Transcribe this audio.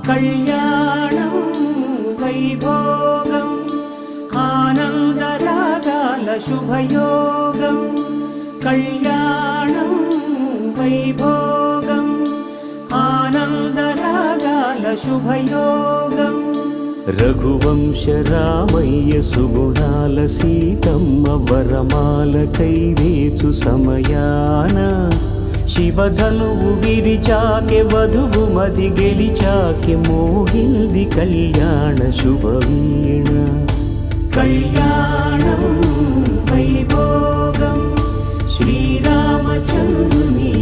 కళ్యాణం వైభోగం ఆనందరాగాల శుభయోగం కళ్యాణం వైభోగం ఆనందరాగాల శుభయోగం రఘువంశ రామయ్య సుగుణాల సీతమ్మ వరమాల కైవేచు సమయాన శివధనువు విరిచాకె వధువు మది గెలిచాకె మోగింది కళ్యాణ శుభవీణ కళ్యాణం వైభోగం శ్రీరామచంద్రుని